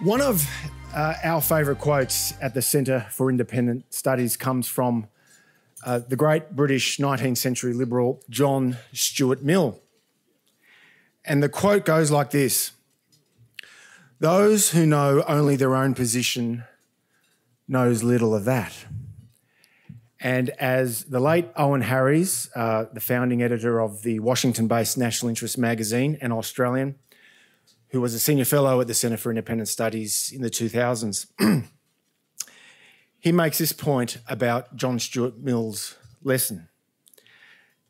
One of our favourite quotes at the Centre for Independent Studies comes from the great British 19th century liberal John Stuart Mill. And the quote goes like this: "Those who know only their own position knows little of that." And as the late Owen Harries, the founding editor of the Washington-based National Interest magazine and Australian, who was a senior fellow at the Centre for Independent Studies in the 2000s, he makes this point about John Stuart Mill's lesson.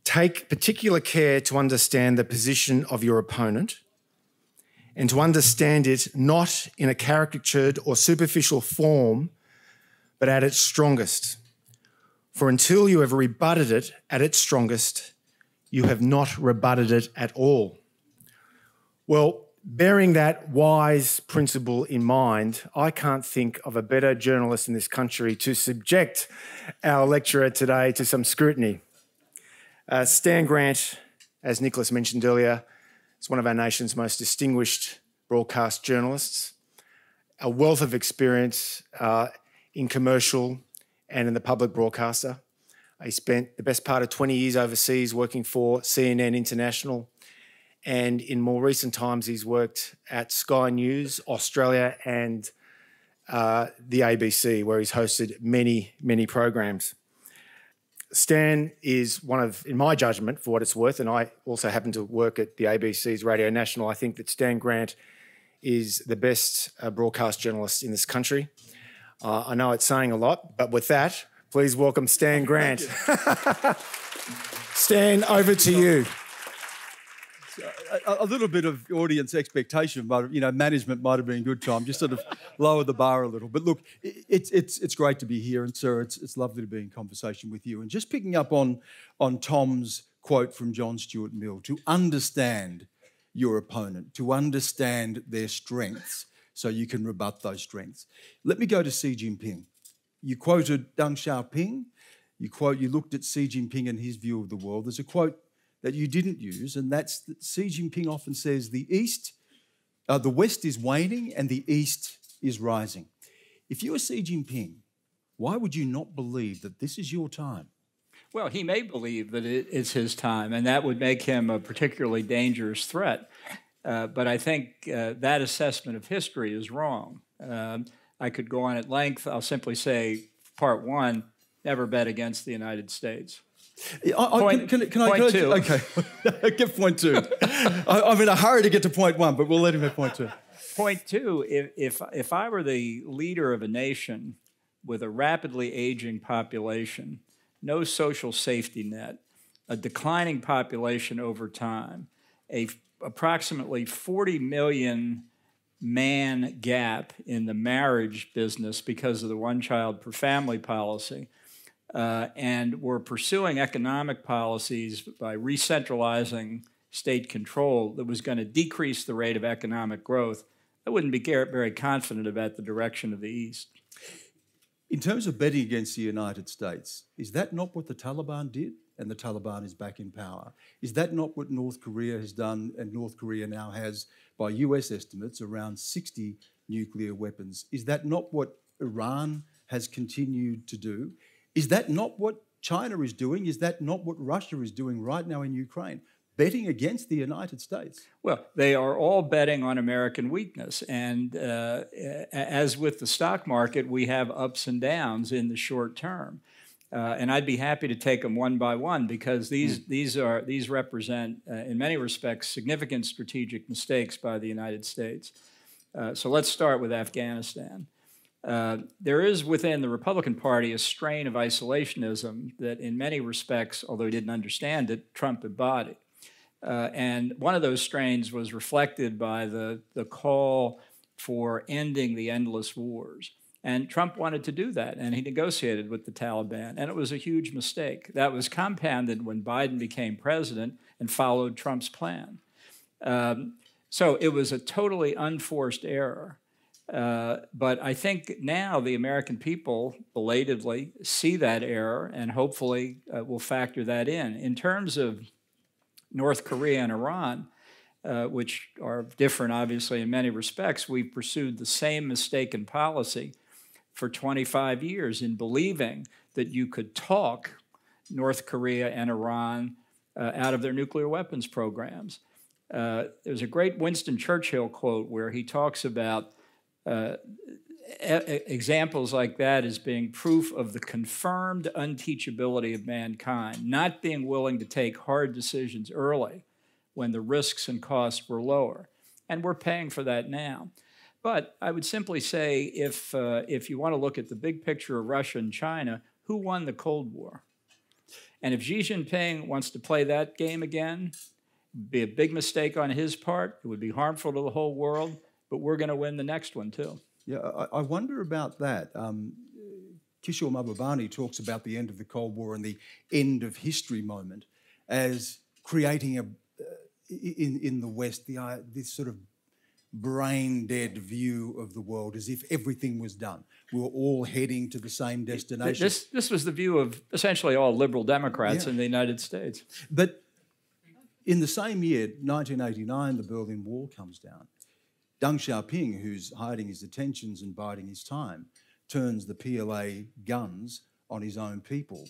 Take particular care to understand the position of your opponent and to understand it not in a caricatured or superficial form, but at its strongest. For until you have rebutted it at its strongest, you have not rebutted it at all. Well, bearing that wise principle in mind, I can't think of a better journalist in this country to subject our lecturer today to some scrutiny. Stan Grant, as Nicholas mentioned earlier, is one of our nation's most distinguished broadcast journalists, a wealth of experience in commercial and in the public broadcaster. He spent the best part of 20 years overseas working for CNN International, and in more recent times he's worked at Sky News, Australia, and the ABC, where he's hosted many, many programs. Stan is one of, in my judgment, for what it's worth, and I also happen to work at the ABC's Radio National, I think that Stan Grant is the best broadcast journalist in this country. I know it's saying a lot, but with that, please welcome Stan Grant. Stan, over to you. A little bit of audience expectation, but management might have been good time. Just sort of lower the bar a little. But look, it's great to be here, and sir, it's lovely to be in conversation with you. And just picking up on Tom's quote from John Stuart Mill: to understand your opponent, to understand their strengths, so you can rebut those strengths. Let me go to Xi Jinping. You quoted Deng Xiaoping. You looked at Xi Jinping and his view of the world. There's a quote that you didn't use, and that's that Xi Jinping often says the West is waning and the East is rising. If you were Xi Jinping, why would you not believe that this is your time? Well, he may believe that it's his time, and that would make him a particularly dangerous threat. But I think that assessment of history is wrong. I could go on at length. I'll simply say, part one, never bet against the United States. Point two. Okay, get point two. I'm in a hurry to get to point one, but we'll let him have point two. Point two, if I were the leader of a nation with a rapidly aging population, no social safety net, a declining population over time, approximately 40 million man gap in the marriage business because of the one child per family policy, and we're pursuing economic policies by re-centralizing state control that was going to decrease the rate of economic growth, I wouldn't be very confident about the direction of the East. In terms of betting against the United States, is that not what the Taliban did? And the Taliban is back in power. Is that not what North Korea has done? And North Korea now has, by US estimates, around 60 nuclear weapons. Is that not what Iran has continued to do? Is that not what China is doing? Is that not what Russia is doing right now in Ukraine? Betting against the United States? Well, they are all betting on American weakness. And as with the stock market, we have ups and downs in the short term. And I'd be happy to take them one by one, because these represent, in many respects, significant strategic mistakes by the United States. So let's start with Afghanistan. There is within the Republican Party a strain of isolationism that in many respects, although he didn't understand it, Trump embodied. And one of those strains was reflected by the call for ending the endless wars. And Trump wanted to do that, and he negotiated with the Taliban, and it was a huge mistake. That was compounded when Biden became president and followed Trump's plan. So it was a totally unforced error. But I think now the American people belatedly see that error and hopefully will factor that in. In terms of North Korea and Iran, which are different, obviously, in many respects, we've pursued the same mistaken policy for 25 years in believing that you could talk North Korea and Iran out of their nuclear weapons programs. There's a great Winston Churchill quote where he talks about examples like that as being proof of the confirmed unteachability of mankind, not being willing to take hard decisions early when the risks and costs were lower. And we're paying for that now. But I would simply say if you want to look at the big picture of Russia and China, who won the Cold War? And if Xi Jinping wants to play that game again, it would be a big mistake on his part. It would be harmful to the whole world, but we're going to win the next one too. Yeah, I wonder about that. Kishore Mahbubani talks about the end of the Cold War and the end of history moment as creating in the West this sort of brain-dead view of the world, as if everything was done. We were all heading to the same destination. This was the view of essentially all liberal Democrats in the United States. But in the same year, 1989, the Berlin Wall comes down. Deng Xiaoping, who's hiding his attentions and biding his time, turns the PLA guns on his own people.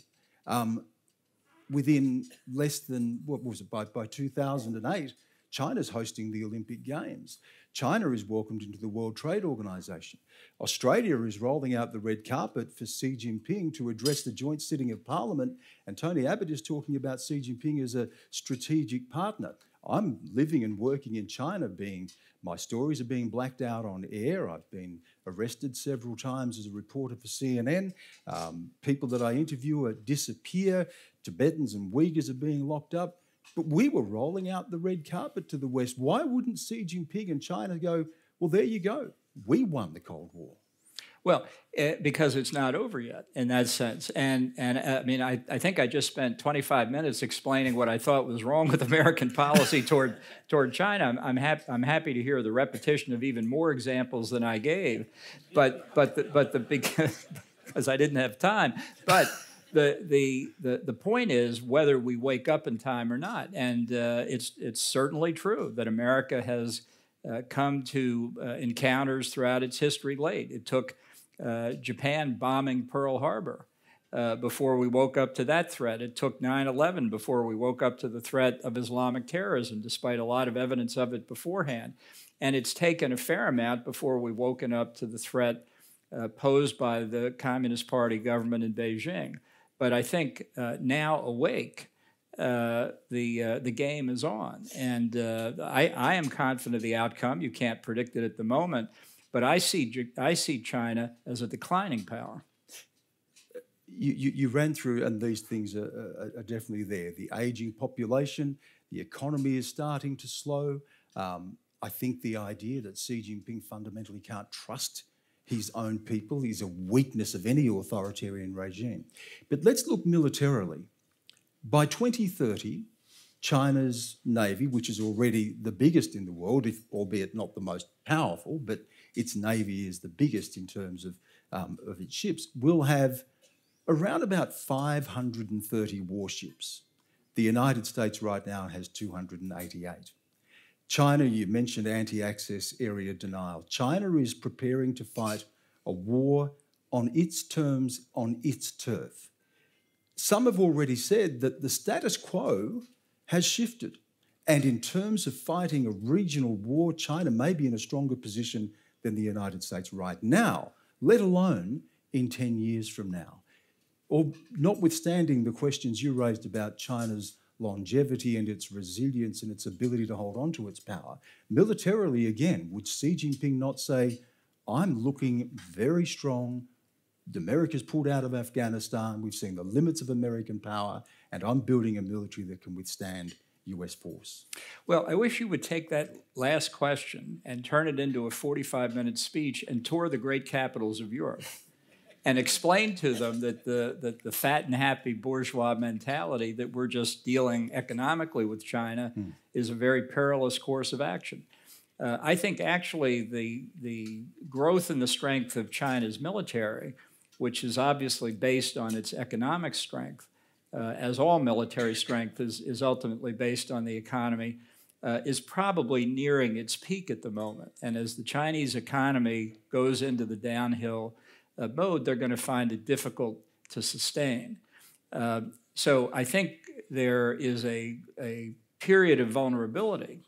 Within less than, what was it, by 2008, China's hosting the Olympic Games. China is welcomed into the World Trade Organization. Australia is rolling out the red carpet for Xi Jinping to address the joint sitting of Parliament, and Tony Abbott is talking about Xi Jinping as a strategic partner. I'm living and working in China, my stories are being blacked out on air. I've been arrested several times as a reporter for CNN. People that I interview disappear. Tibetans and Uyghurs are being locked up. But we were rolling out the red carpet to the West. Why wouldn't Xi Jinping and China go, well, there you go. We won the Cold War. Well, because it's not over yet in that sense. And I mean, I think I just spent 25 minutes explaining what I thought was wrong with American policy toward China. I'm happy to hear the repetition of even more examples than I gave, because I didn't have time. But the point is whether we wake up in time or not. And it's certainly true that America has come to encounters throughout its history late. It took Japan bombing Pearl Harbor before we woke up to that threat. It took 9/11 before we woke up to the threat of Islamic terrorism, despite a lot of evidence of it beforehand. And it's taken a fair amount before we've woken up to the threat posed by the Communist Party government in Beijing. But I think now awake, the game is on. And I am confident of the outcome. You can't predict it at the moment. But I see China as a declining power. You ran through, and these things are definitely there. The aging population, the economy is starting to slow. I think the idea that Xi Jinping fundamentally can't trust his own people is a weakness of any authoritarian regime. But let's look militarily. By 2030, China's navy, which is already the biggest in the world, albeit not the most powerful, but its navy is the biggest in terms of its ships, will have around about 530 warships. The United States right now has 288. China, you mentioned anti-access area denial. China is preparing to fight a war on its terms, on its turf. Some have already said that the status quo has shifted. And in terms of fighting a regional war, China may be in a stronger position than the United States right now, let alone in 10 years from now. Or notwithstanding the questions you raised about China's longevity and its resilience and its ability to hold on to its power, militarily, again, would Xi Jinping not say, I'm looking very strong, America's pulled out of Afghanistan, we've seen the limits of American power, and I'm building a military that can withstand US force? Well, I wish you would take that last question and turn it into a 45-minute speech and tour the great capitals of Europe and explain to them that the fat and happy bourgeois mentality that we're just dealing economically with China is a very perilous course of action. I think actually the growth and the strength of China's military, which is obviously based on its economic strength, as all military strength is ultimately based on the economy, is probably nearing its peak at the moment. And as the Chinese economy goes into the downhill mode, they're going to find it difficult to sustain. So I think there is a period of vulnerability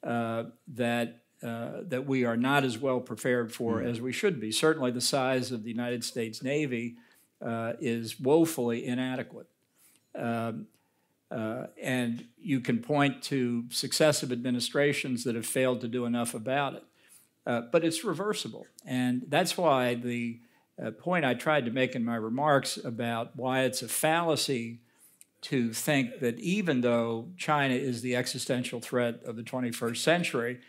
that we are not as well prepared for as we should be. Certainly the size of the United States Navy is woefully inadequate. And you can point to successive administrations that have failed to do enough about it. But it's reversible. And that's why the point I tried to make in my remarks about why it's a fallacy to think that even though China is the existential threat of the 21st century,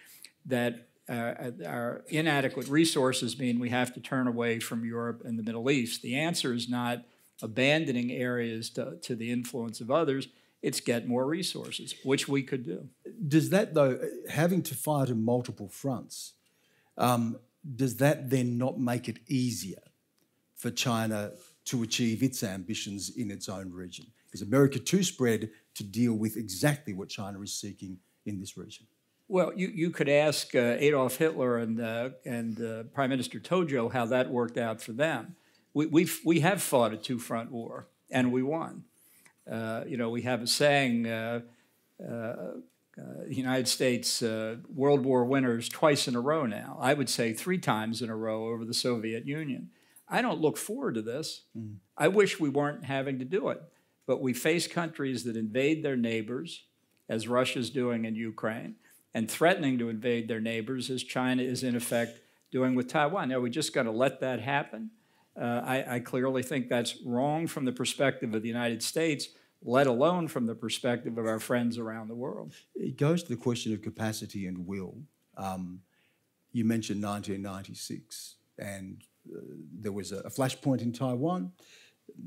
that our inadequate resources mean we have to turn away from Europe and the Middle East. The answer is not abandoning areas to the influence of others. It's get more resources, which we could do. Does that, though, having to fight on multiple fronts, does that then not make it easier for China to achieve its ambitions in its own region? Is America too spread to deal with exactly what China is seeking in this region? Well, you could ask Adolf Hitler and Prime Minister Tojo how that worked out for them. We have fought a two-front war, and we won. We have a saying, the United States World War winners twice in a row now. I would say 3 times in a row over the Soviet Union. I don't look forward to this. I wish we weren't having to do it. But we face countries that invade their neighbors, as Russia's doing in Ukraine, and threatening to invade their neighbors, as China is in effect doing with Taiwan. Are we just going to let that happen? I clearly think that's wrong from the perspective of the United States, let alone from the perspective of our friends around the world. It goes to the question of capacity and will. You mentioned 1996, and there was a flashpoint in Taiwan.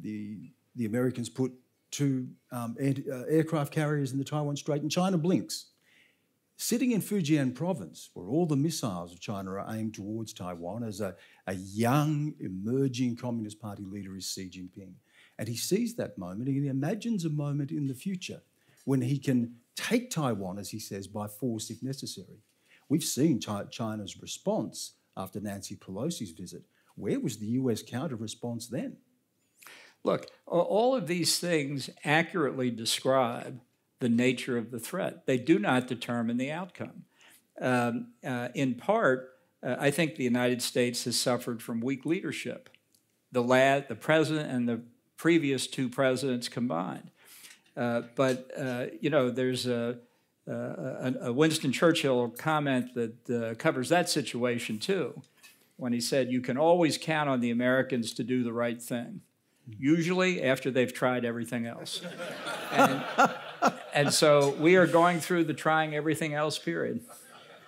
The Americans put 2 aircraft carriers in the Taiwan Strait, and China blinks. Sitting in Fujian province, where all the missiles of China are aimed towards Taiwan, as a young, emerging Communist Party leader is Xi Jinping. And he sees that moment, and he imagines a moment in the future when he can take Taiwan, as he says, by force if necessary. We've seen China's response after Nancy Pelosi's visit. Where was the US counter-response then? Look, all of these things accurately describe the nature of the threat. They do not determine the outcome. In part, I think the United States has suffered from weak leadership. The president and the previous 2 presidents combined. There's a Winston Churchill comment that covers that situation too, when he said, you can always count on the Americans to do the right thing, usually after they've tried everything else. And so we are going through the trying everything else period.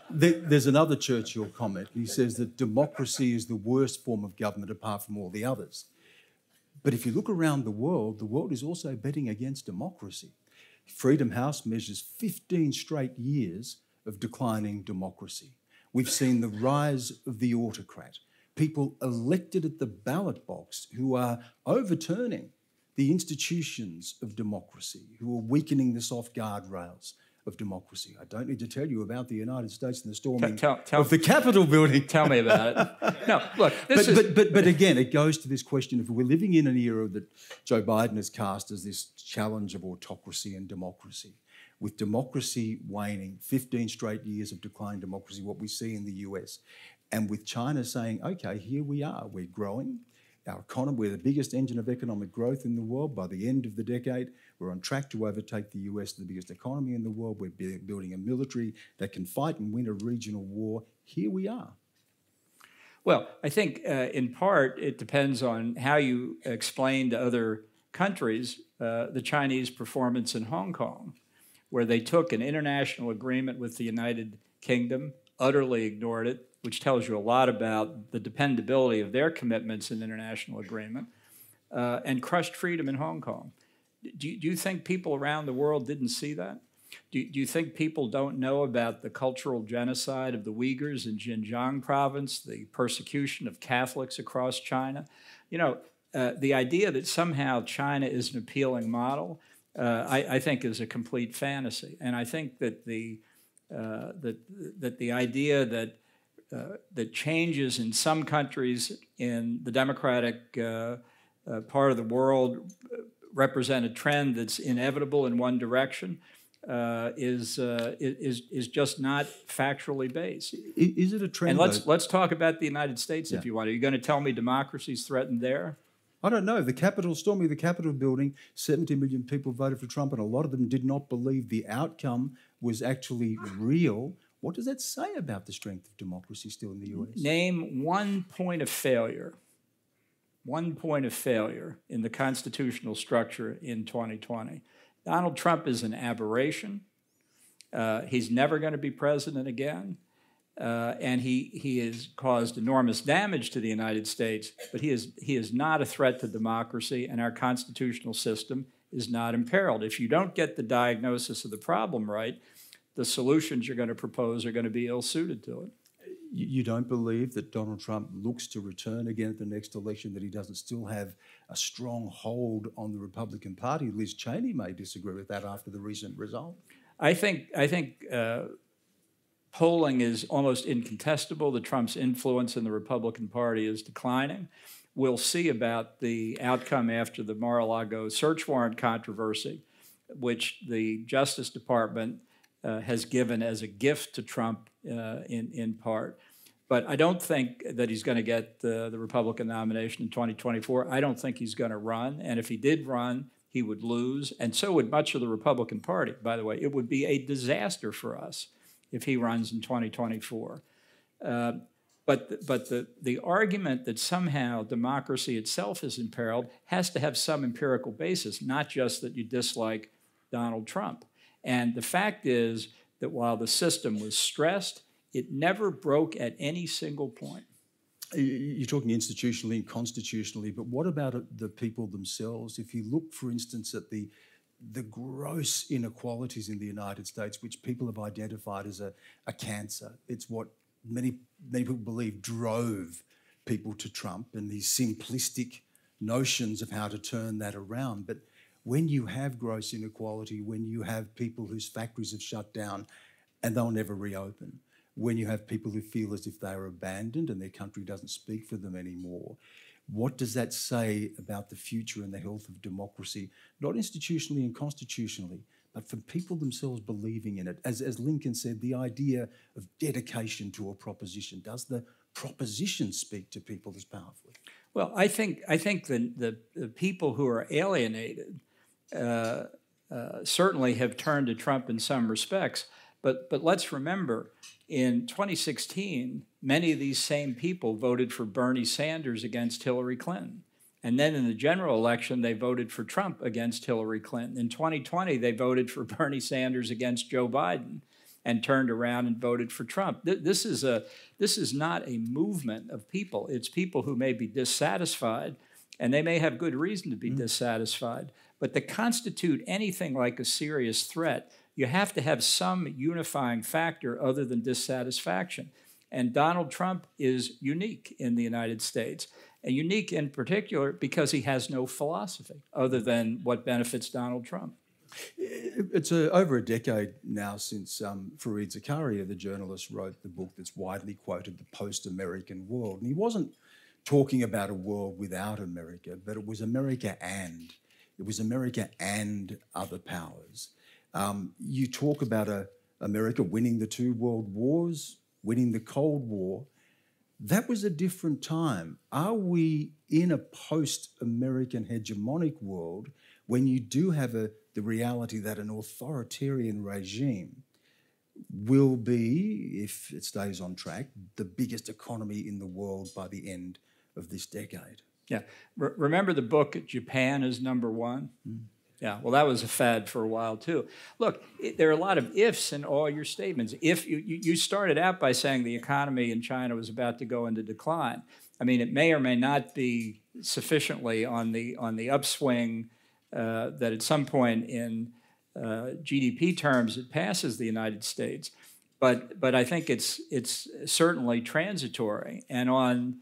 There's another Churchill comment. He says that democracy is the worst form of government apart from all the others. But if you look around the world is also betting against democracy. Freedom House measures 15 straight years of declining democracy. We've seen the rise of the autocrat, people elected at the ballot box who are overturning the institutions of democracy, who are weakening the soft guardrails of democracy. I don't need to tell you about the United States and the storming of the Capitol building. Tell me about it. No, look, but again, it goes to this question of we're living in an era that Joe Biden has cast as this challenge of autocracy and democracy. With democracy waning, 15 straight years of declining democracy, what we see in the US, and with China saying, okay, here we are, we're growing. Our economy, we're the biggest engine of economic growth in the world. By the end of the decade, we're on track to overtake the US, the biggest economy in the world. We're building a military that can fight and win a regional war. Here we are. Well, I think in part it depends on how you explain to other countries the Chinese performance in Hong Kong, where they took an international agreement with the United Kingdom, utterly ignored it, which tells you a lot about the dependability of their commitments in international agreement, and crushed freedom in Hong Kong. Do you think people around the world didn't see that? Do you think people don't know about the cultural genocide of the Uyghurs in Xinjiang province, the persecution of Catholics across China? The idea that somehow China is an appealing model, I think is a complete fantasy. And I think that the that the idea that changes in some countries in the democratic part of the world represent a trend that's inevitable in one direction is just not factually based. Is it a trend? And let's talk about the United States if you want. Are you going to tell me democracy's threatened there? I don't know. Storming the Capitol building, 70 million people voted for Trump, and a lot of them did not believe the outcome was actually real. What does that say about the strength of democracy still in the US? Name one point of failure in the constitutional structure in 2020. Donald Trump is an aberration. He's never going to be president again. And he has caused enormous damage to the United States, but he is not a threat to democracy, and our constitutional system is not imperiled. If you don't get the diagnosis of the problem right, the solutions you're going to propose are going to be ill-suited to it. You don't believe that Donald Trump looks to return again at the next election, that he doesn't still have a strong hold on the Republican Party? Liz Cheney may disagree with that after the recent result. I think polling is almost incontestable that Trump's influence in the Republican Party is declining. We'll see about the outcome after the Mar-a-Lago search warrant controversy, which the Justice Department has given as a gift to Trump in part. But I don't think that he's going to get the Republican nomination in 2024. I don't think he's going to run. And if he did run, he would lose. And so would much of the Republican Party, by the way. It would be a disaster for us if he runs in 2024. But the argument that somehow democracy itself is imperiled has to have some empirical basis, not just that you dislike Donald Trump. And the fact is that while the system was stressed, it never broke at any single point. You're talking institutionally and constitutionally, but what about the people themselves? If you look, for instance, at the gross inequalities in the United States, which people have identified as a cancer, it's what many people believe drove people to Trump and these simplistic notions of how to turn that around. But when you have gross inequality, when you have people whose factories have shut down and they'll never reopen, when you have people who feel as if they are abandoned and their country doesn't speak for them anymore, what does that say about the future and the health of democracy, not institutionally and constitutionally, but from people themselves believing in it? As Lincoln said, the idea of dedication to a proposition. Does the proposition speak to people as powerfully? Well, I think the people who are alienated certainly have turned to Trump in some respects. But let's remember, in 2016, many of these same people voted for Bernie Sanders against Hillary Clinton. And then in the general election, they voted for Trump against Hillary Clinton. In 2020, they voted for Bernie Sanders against Joe Biden and turned around and voted for Trump. This is not a movement of people. It's people who may be dissatisfied, and they may have good reason to be dissatisfied. But to constitute anything like a serious threat, you have to have some unifying factor other than dissatisfaction. And Donald Trump is unique in the United States, and unique in particular because he has no philosophy other than what benefits Donald Trump. It's over a decade now since Fareed Zakaria, the journalist, wrote the book that's widely quoted, The Post-American World. And he wasn't talking about a world without America, but it was America and. It was America and other powers. You talk about America winning the 2 world wars, winning the Cold War. That was a different time. Are we in a post-American hegemonic world when you do have the reality that an authoritarian regime will be, if it stays on track, the biggest economy in the world by the end of this decade? Yeah. Remember the book, Japan is Number One? Yeah, well, that was a fad for a while, too. Look, there are a lot of ifs in all your statements. If you started out by saying the economy in China was about to go into decline. I mean, it may or may not be sufficiently on the upswing that at some point in GDP terms it passes the United States. But I think it's certainly transitory. And on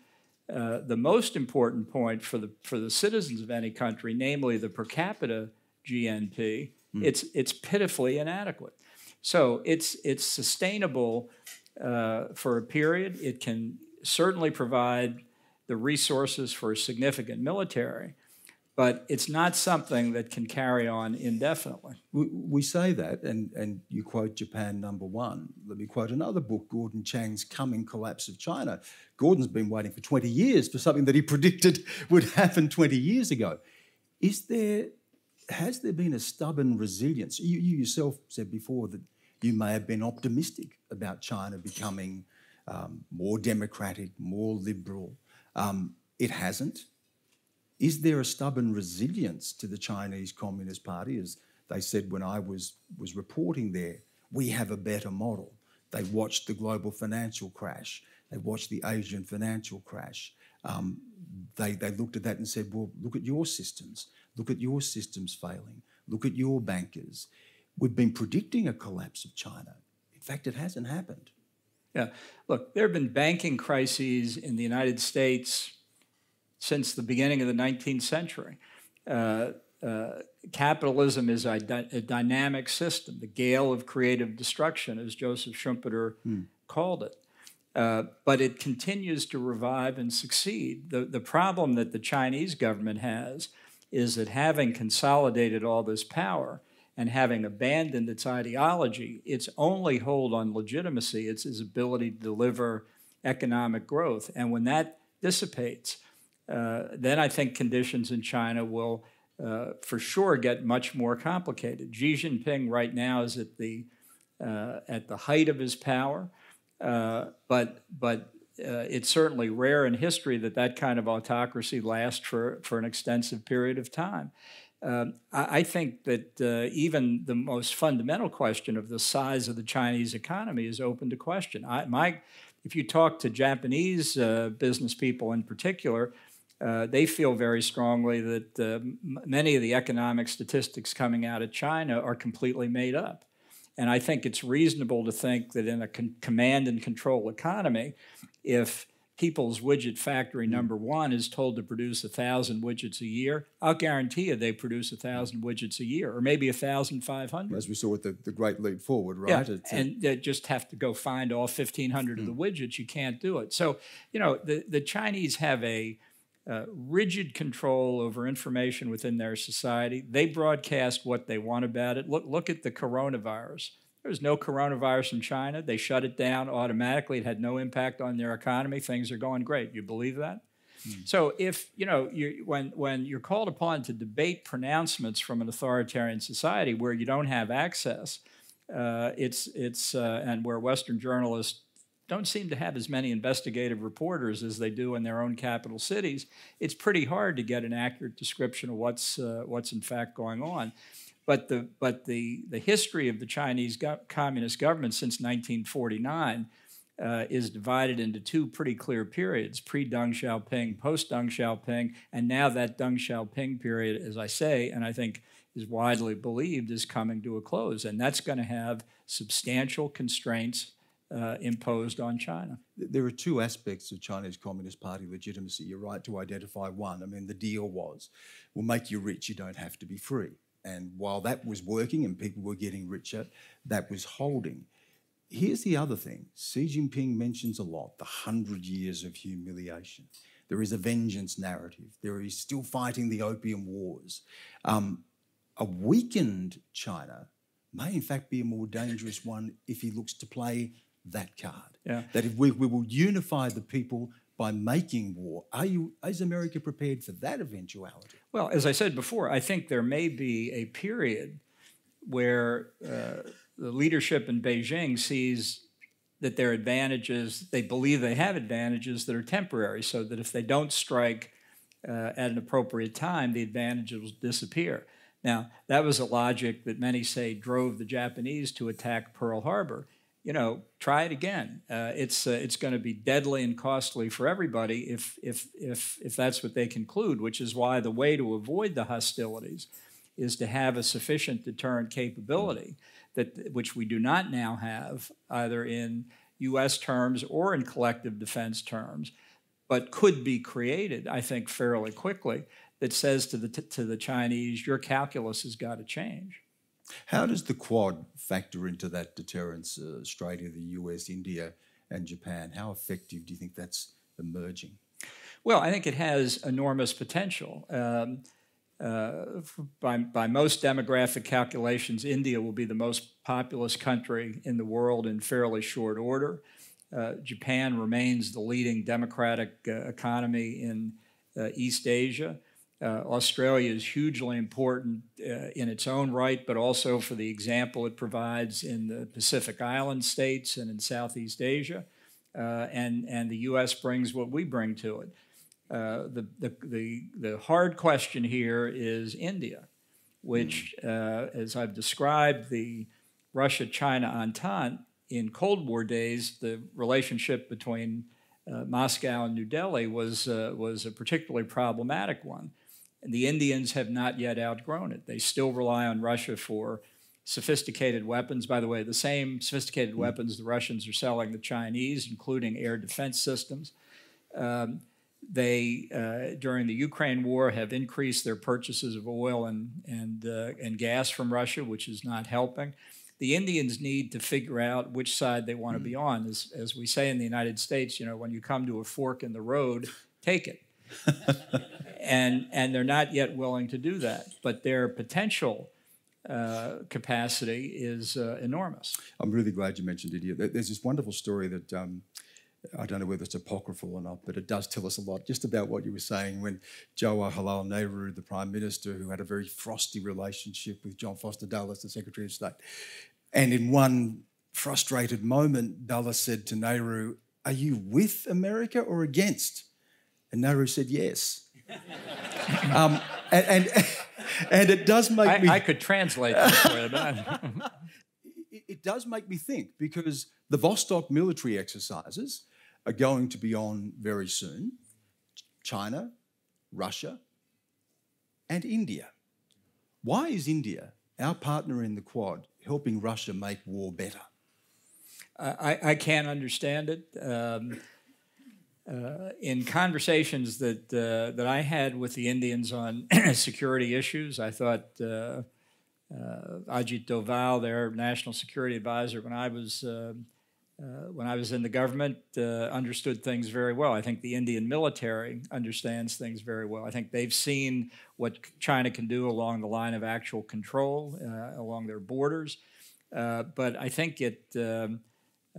the most important point for the citizens of any country, namely the per capita GNP, it's pitifully inadequate. So it's sustainable for a period. It can certainly provide the resources for a significant military, but it's not something that can carry on indefinitely. We say that, and you quote Japan #1. Let me quote another book, Gordon Chang's Coming Collapse of China. Gordon's been waiting for 20 years for something that he predicted would happen 20 years ago. Has there been a stubborn resilience? You yourself said before that you may have been optimistic about China becoming more democratic, more liberal. It hasn't. Is there a stubborn resilience to the Chinese Communist Party? As they said when I was reporting there, we have a better model. They watched the global financial crash. They watched the Asian financial crash. They looked at that and said, well, look at your systems. Look at your systems failing. Look at your bankers. We've been predicting a collapse of China. In fact, it hasn't happened. Yeah. Look, there have been banking crises in the United States since the beginning of the 19th century. Capitalism is a dynamic system, the gale of creative destruction, as Joseph Schumpeter called it. But it continues to revive and succeed. The problem that the Chinese government has is that having consolidated all this power and having abandoned its ideology, its only hold on legitimacy, it's its ability to deliver economic growth. And when that dissipates, then I think conditions in China will, for sure, get much more complicated. Xi Jinping right now is at the height of his power, but it's certainly rare in history that kind of autocracy lasts for an extensive period of time. I think that even the most fundamental question of the size of the Chinese economy is open to question. If you talk to Japanese business people in particular, they feel very strongly that many of the economic statistics coming out of China are completely made up. And I think it's reasonable to think that in a command and control economy, if People's Widget Factory #1 is told to produce 1,000 widgets a year, I'll guarantee you they produce 1,000 widgets a year, or maybe 1,500. As we saw with the Great Leap Forward, right? Yeah, and they just have to go find all 1,500 of the widgets. You can't do it. So, the Chinese have a rigid control over information within their society. They broadcast what they want about it. Look at the coronavirus. There was no coronavirus in China. They shut it down automatically. It had no impact on their economy. Things are going great. You believe that? So if, when you're called upon to debate pronouncements from an authoritarian society where you don't have access, and where Western journalists don't seem to have as many investigative reporters as they do in their own capital cities, it's pretty hard to get an accurate description of what's in fact going on. But the history of the Chinese Communist government since 1949 is divided into two pretty clear periods: pre-Deng Xiaoping, post-Deng Xiaoping, and now that Deng Xiaoping period, as I say, and I think is widely believed, is coming to a close, and that's going to have substantial constraints imposed on China. There are two aspects of Chinese Communist Party legitimacy. You're right to identify one. I mean, the deal was, we'll make you rich, you don't have to be free. And while that was working and people were getting richer, that was holding. Here's the other thing. Xi Jinping mentions a lot, the 100 years of humiliation. There is a vengeance narrative. There is still fighting the opium wars. A weakened China may in fact be a more dangerous one if he looks to play that card. Yeah. That if we will unify the people by making war. Is America prepared for that eventuality? Well, as I said before, I think there may be a period where the leadership in Beijing sees that their advantages, they believe they have advantages that are temporary, so that if they don't strike at an appropriate time, the advantages will disappear. Now, that was a logic that many say drove the Japanese to attack Pearl Harbor. Try it again. It's going to be deadly and costly for everybody if that's what they conclude, which is why the way to avoid the hostilities is to have a sufficient deterrent capability which we do not now have, either in U.S. terms or in collective defense terms, but could be created, I think, fairly quickly, that says to the Chinese, your calculus has got to change. How does the Quad factor into that deterrence? Australia, the US, India, and Japan. How effective do you think that's emerging? Well, I think it has enormous potential. By most demographic calculations, India will be the most populous country in the world in fairly short order. Japan remains the leading democratic economy in East Asia. Australia is hugely important in its own right, but also for the example it provides in the Pacific Island states and in Southeast Asia. And the U.S. brings what we bring to it. The hard question here is India, which, as I've described, the Russia-China entente in Cold War days, the relationship between Moscow and New Delhi was a particularly problematic one. And the Indians have not yet outgrown it. They still rely on Russia for sophisticated weapons. By the way, the same sophisticated weapons the Russians are selling the Chinese, including air defense systems. They, during the Ukraine war, have increased their purchases of oil and gas from Russia, which is not helping. The Indians need to figure out which side they want to be on. As we say in the United States, you know, when you come to a fork in the road, take it. And they're not yet willing to do that. But their potential capacity is enormous. I'm really glad you mentioned India. There's this wonderful story that I don't know whether it's apocryphal or not, but it does tell us a lot just about what you were saying when Jawaharlal Nehru, the Prime Minister, who had a very frosty relationship with John Foster Dulles, the Secretary of State, and in one frustrated moment, Dulles said to Nehru, "Are you with America or against?" And Nehru said, "Yes." And it does make me... I could translate that for you. It does make me think, because the Vostok military exercises are going to be on very soon. China, Russia, and India. Why is India, our partner in the Quad, helping Russia make war better? I can't understand it. In conversations that I had with the Indians on security issues, I thought Ajit Doval, their national security advisor, when I was in the government, understood things very well. I think the Indian military understands things very well. I think they've seen what China can do along the line of actual control along their borders. But I think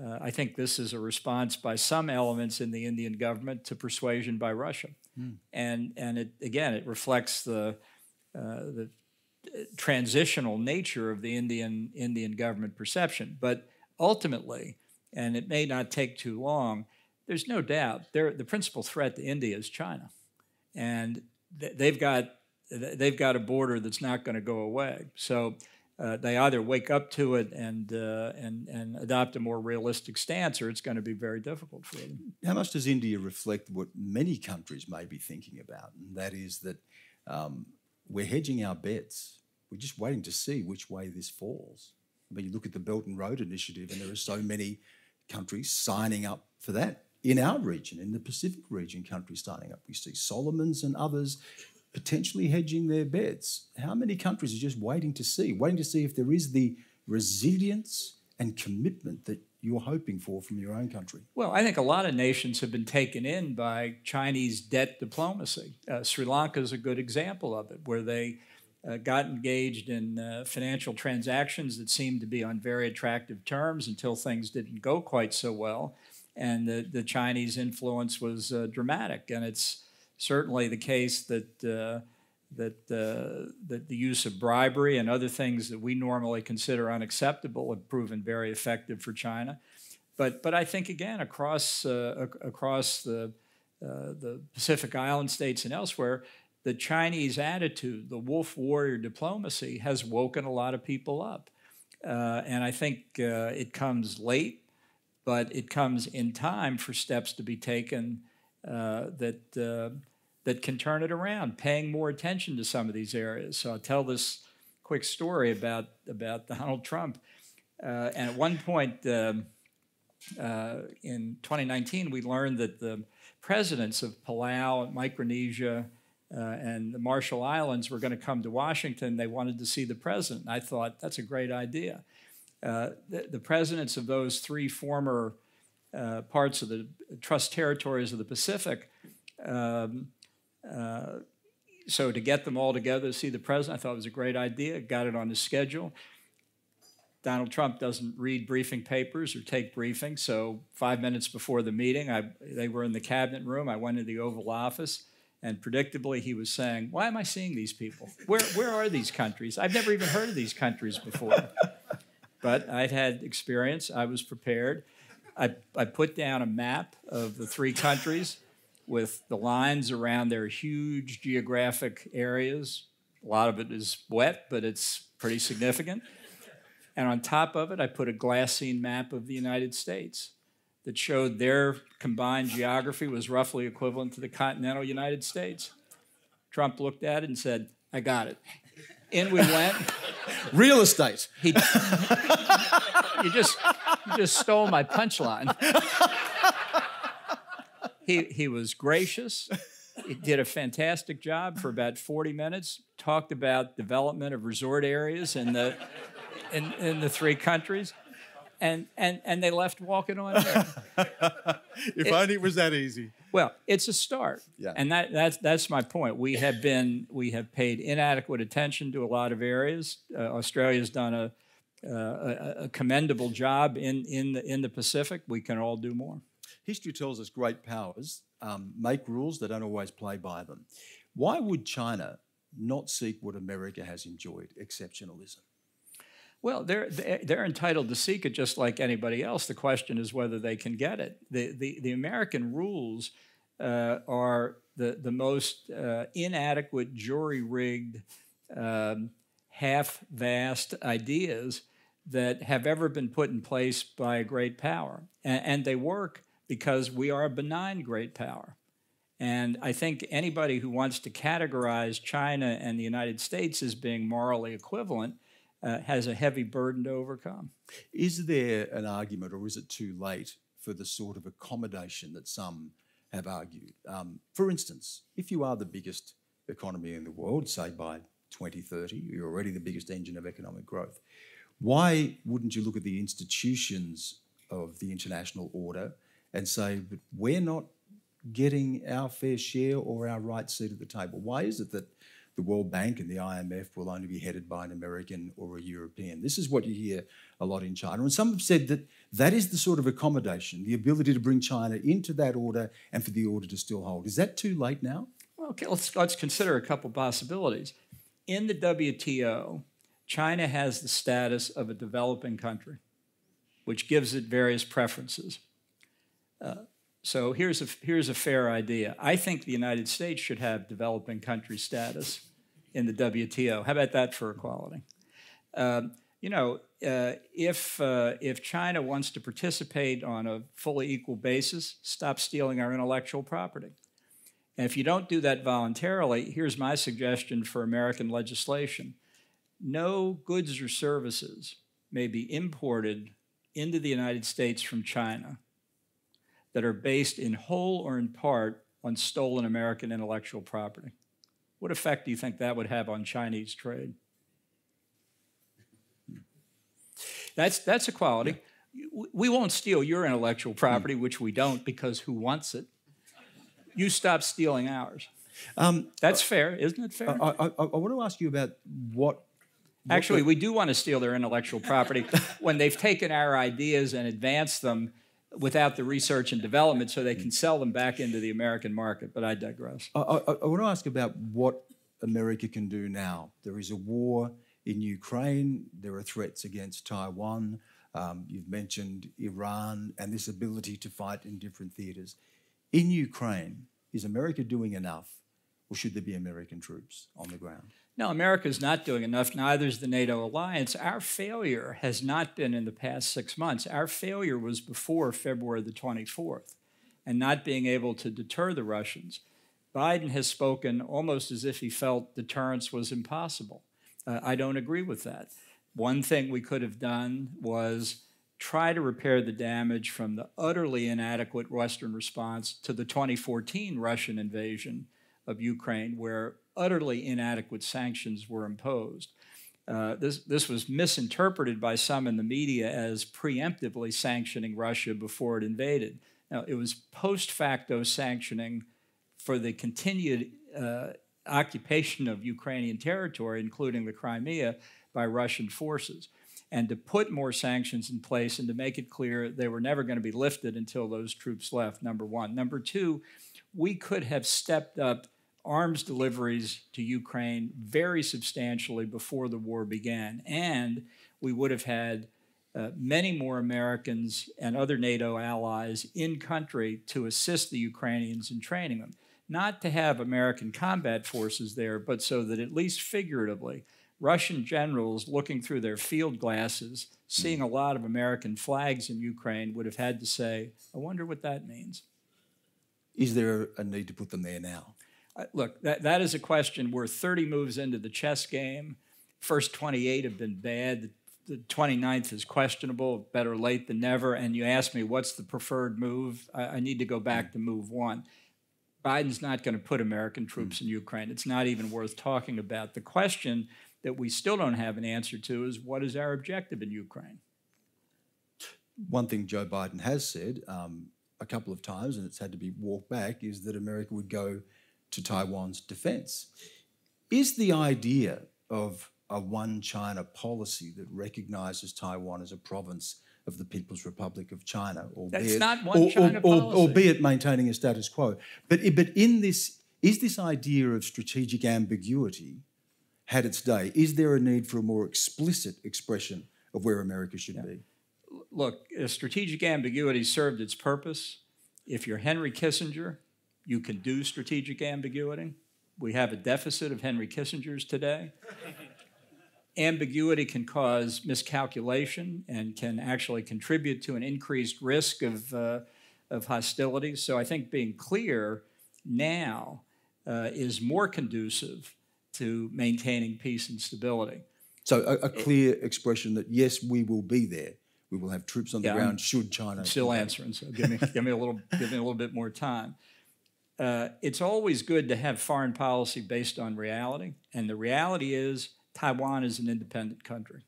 I think this is a response by some elements in the Indian government to persuasion by Russia, and it reflects the transitional nature of the Indian government perception. But ultimately, and it may not take too long, there's no doubt the principal threat to India is China, and they've got a border that's not going to go away. So they either wake up to it and adopt a more realistic stance, or it's going to be very difficult for them. How much does India reflect what many countries may be thinking about, and that is that we're hedging our bets. We're just waiting to see which way this falls. I mean, you look at the Belt and Road Initiative, and there are so many countries signing up for that in our region, in the Pacific region, countries signing up. We see Solomons and others potentially hedging their bets. How many countries are just waiting to see if there is the resilience and commitment that you're hoping for from your own country? Well, I think a lot of nations have been taken in by Chinese debt diplomacy. Sri Lanka is a good example of it, where they got engaged in financial transactions that seemed to be on very attractive terms until things didn't go quite so well. And the Chinese influence was dramatic. And it's certainly the case that the use of bribery and other things that we normally consider unacceptable have proven very effective for China. But I think, again, across the Pacific Island states and elsewhere, the Chinese attitude, the wolf warrior diplomacy, has woken a lot of people up. And I think it comes late, but it comes in time for steps to be taken that can turn it around, paying more attention to some of these areas. So I'll tell this quick story about Donald Trump. And at one point in 2019, we learned that the presidents of Palau, Micronesia, and the Marshall Islands were going to come to Washington. They wanted to see the president. I thought, that's a great idea. The presidents of those three former parts of the trust territories of the Pacific, so to get them all together to see the president, I thought it was a great idea. Got it on the schedule. Donald Trump doesn't read briefing papers or take briefings, so 5 minutes before the meeting, they were in the cabinet room. I went into the Oval Office, and predictably he was saying, why am I seeing these people? Where are these countries? I've never even heard of these countries before. But I'd had experience. I was prepared. I put down a map of the three countries with the lines around their huge geographic areas. A lot of it is wet, but it's pretty significant. And on top of it, I put a glassine map of the United States that showed their combined geography was roughly equivalent to the continental United States. Trump looked at it and said, I got it. In we went. Real estate. You just stole my punchline. He was gracious. He did a fantastic job for about 40 minutes, talked about development of resort areas in the three countries, and they left walking on air. If only it was that easy. Well, it's a start, yeah. And that's my point. We have paid inadequate attention to a lot of areas. Australia's done a commendable job in the Pacific. We can all do more. History tells us great powers make rules that don't always play by them. Why would China not seek what America has enjoyed, exceptionalism? Well, they're entitled to seek it just like anybody else. The question is whether they can get it. The American rules are the most inadequate, jury-rigged, half-vast ideas that have ever been put in place by a great power. And they work because we are a benign great power. And I think anybody who wants to categorize China and the United States as being morally equivalent has a heavy burden to overcome. Is there an argument, or is it too late for the sort of accommodation that some have argued? For instance, if you are the biggest economy in the world, say by 2030, you're already the biggest engine of economic growth, why wouldn't you look at the institutions of the international order and say, but we're not getting our fair share or our right seat at the table? Why is it that the World Bank and the IMF will only be headed by an American or a European? This is what you hear a lot in China. And some have said that that is the sort of accommodation, the ability to bring China into that order and for the order to still hold. Is that too late now? Well, okay, let's consider a couple possibilities. In the WTO, China has the status of a developing country, which gives it various preferences. So here's a fair idea. I think the United States should have developing country status in the WTO. How about that for equality? If China wants to participate on a fully equal basis, stop stealing our intellectual property. And if you don't do that voluntarily, here's my suggestion for American legislation. No goods or services may be imported into the United States from China that are based in whole or in part on stolen American intellectual property. What effect do you think that would have on Chinese trade? That's equality. Yeah. We won't steal your intellectual property, which we don't, because who wants it? You stop stealing ours. That's fair, isn't it fair? I want to ask you about what... Actually, we do want to steal their intellectual property when they've taken our ideas and advanced them without the research and development so they can sell them back into the American market, but I digress. I want to ask about what America can do now. There is a war in Ukraine. There are threats against Taiwan. You've mentioned Iran and this ability to fight in different theatres. In Ukraine, is America doing enough, or should there be American troops on the ground? No, America's not doing enough. Neither is the NATO alliance. Our failure has not been in the past 6 months. Our failure was before February the 24th and not being able to deter the Russians. Biden has spoken almost as if he felt deterrence was impossible. I don't agree with that. One thing we could have done was try to repair the damage from the utterly inadequate Western response to the 2014 Russian invasion of Ukraine where utterly inadequate sanctions were imposed. This was misinterpreted by some in the media as preemptively sanctioning Russia before it invaded. Now, it was post facto sanctioning for the continued occupation of Ukrainian territory, including the Crimea, by Russian forces. And to put more sanctions in place and to make it clear they were never going to be lifted until those troops left, number one. Number two, we could have stepped up arms deliveries to Ukraine very substantially before the war began, and we would have had many more Americans and other NATO allies in country to assist the Ukrainians in training them. Not to have American combat forces there, but so that at least figuratively, Russian generals looking through their field glasses, seeing a lot of American flags in Ukraine, would have had to say, I wonder what that means. Is there a need to put them there now? Look, that is a question. We're 30 moves into the chess game. First 28 have been bad. The 29th is questionable, better late than never. And you ask me, what's the preferred move? I need to go back to move one. Biden's not going to put American troops in Ukraine. It's not even worth talking about. The question that we still don't have an answer to is, what is our objective in Ukraine? One thing Joe Biden has said a couple of times, and it's had to be walked back, is that America would go to Taiwan's defence. Is the idea of a one China policy that recognises Taiwan as a province of the People's Republic of China, that's not one China policy, albeit maintaining a status quo, but in this, is this idea of strategic ambiguity had its day? Is there a need for a more explicit expression of where America should be? Look, strategic ambiguity served its purpose. If you're Henry Kissinger, you can do strategic ambiguity. We have a deficit of Henry Kissingers today. Ambiguity can cause miscalculation and can actually contribute to an increased risk of hostilities. So I think being clear now is more conducive to maintaining peace and stability. So a clear expression that, yes, we will be there. We will have troops on the ground should China... I'm still answering, so give me a little bit more time. It's always good to have foreign policy based on reality, and the reality is Taiwan is an independent country.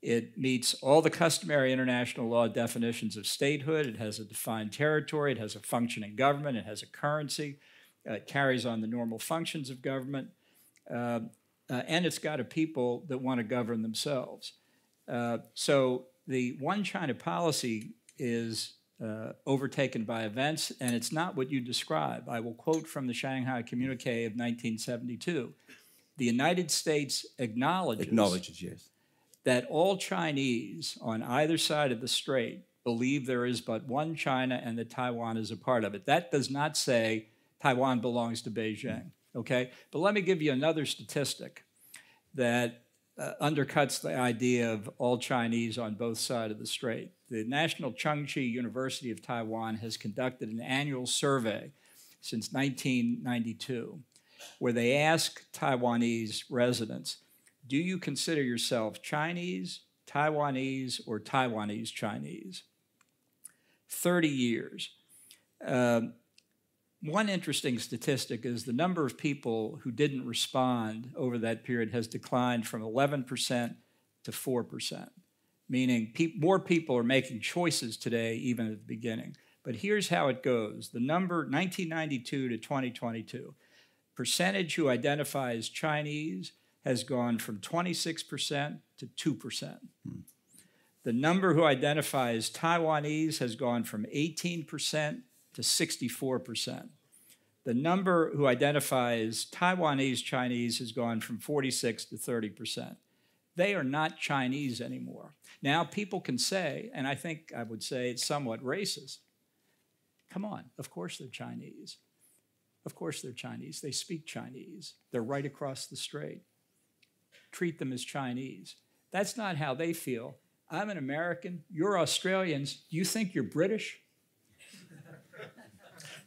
It meets all the customary international law definitions of statehood. It has a defined territory. It has a functioning government. It has a currency. It carries on the normal functions of government. And it's got a people that want to govern themselves. So the one China policy is overtaken by events, and it's not what you describe. I will quote from the Shanghai Communique of 1972. The United States acknowledges yes, that all Chinese on either side of the strait believe there is but one China and that Taiwan is a part of it. That does not say Taiwan belongs to Beijing, okay? But let me give you another statistic that undercuts the idea of all Chinese on both sides of the strait. The National Chengchi University of Taiwan has conducted an annual survey since 1992 where they ask Taiwanese residents, do you consider yourself Chinese, Taiwanese, or Taiwanese Chinese? 30 years. One interesting statistic is the number of people who didn't respond over that period has declined from 11% to 4%, meaning more people are making choices today even at the beginning. But here's how it goes. The number 1992 to 2022, percentage who identify as Chinese has gone from 26% to 2%. The number who identify as Taiwanese has gone from 18% to 64%. The number who identify as Taiwanese Chinese has gone from 46 to 30%. They are not Chinese anymore. Now people can say, and I think I would say it's somewhat racist, come on, of course they're Chinese. Of course they're Chinese. They speak Chinese. They're right across the strait. Treat them as Chinese. That's not how they feel. I'm an American. You're Australians. Do you think you're British?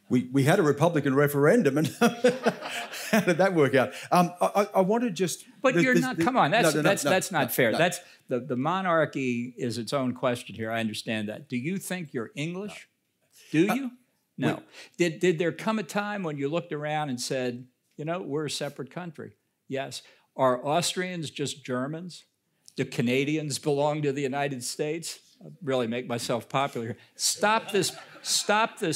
We had a Republican referendum, and how did that work out? I want to just... But you're not... Come on, that's not fair. No. That's the monarchy is its own question here. I understand that. Do you think you're English? No. Do you? No. Did there come a time when you looked around and said, you know, we're a separate country? Yes. Are Austrians just Germans? Do Canadians belong to the United States? I'll really make myself popular here. Stop this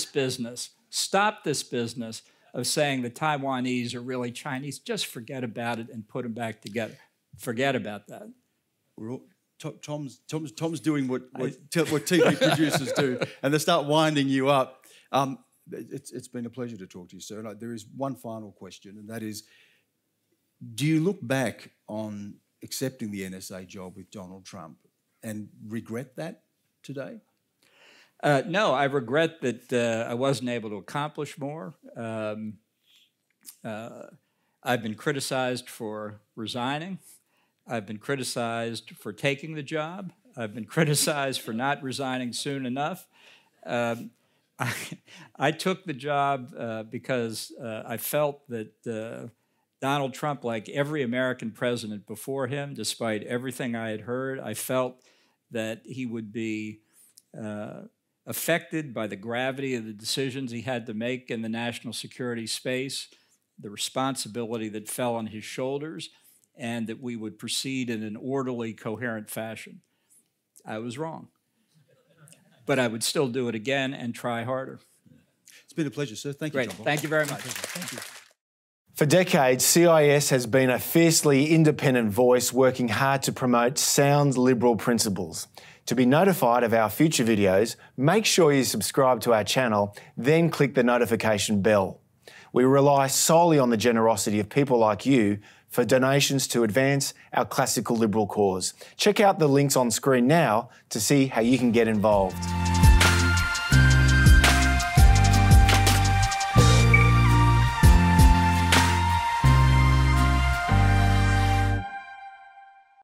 business. Stop this business of saying the Taiwanese are really Chinese. Just forget about it and put them back together. Forget about that. Tom's doing what TV producers do, and they start winding you up. It's been a pleasure to talk to you, sir. And there is one final question, and that is, do you look back on accepting the NSA job with Donald Trump and regret that today? No, I regret that I wasn't able to accomplish more. I've been criticized for resigning. I've been criticized for taking the job. I've been criticized for not resigning soon enough. I took the job because I felt that Donald Trump, like every American president before him, despite everything I had heard, I felt that he would be affected by the gravity of the decisions he had to make in the national security space, the responsibility that fell on his shoulders, and that we would proceed in an orderly, coherent fashion. I was wrong. But I would still do it again and try harder. It's been a pleasure, sir. Thank you, Great. John. Thank you very much. Thank you. For decades, CIS has been a fiercely independent voice working hard to promote sound liberal principles. To be notified of our future videos, make sure you subscribe to our channel, then click the notification bell. We rely solely on the generosity of people like you for donations to advance our classical liberal cause. Check out the links on screen now to see how you can get involved.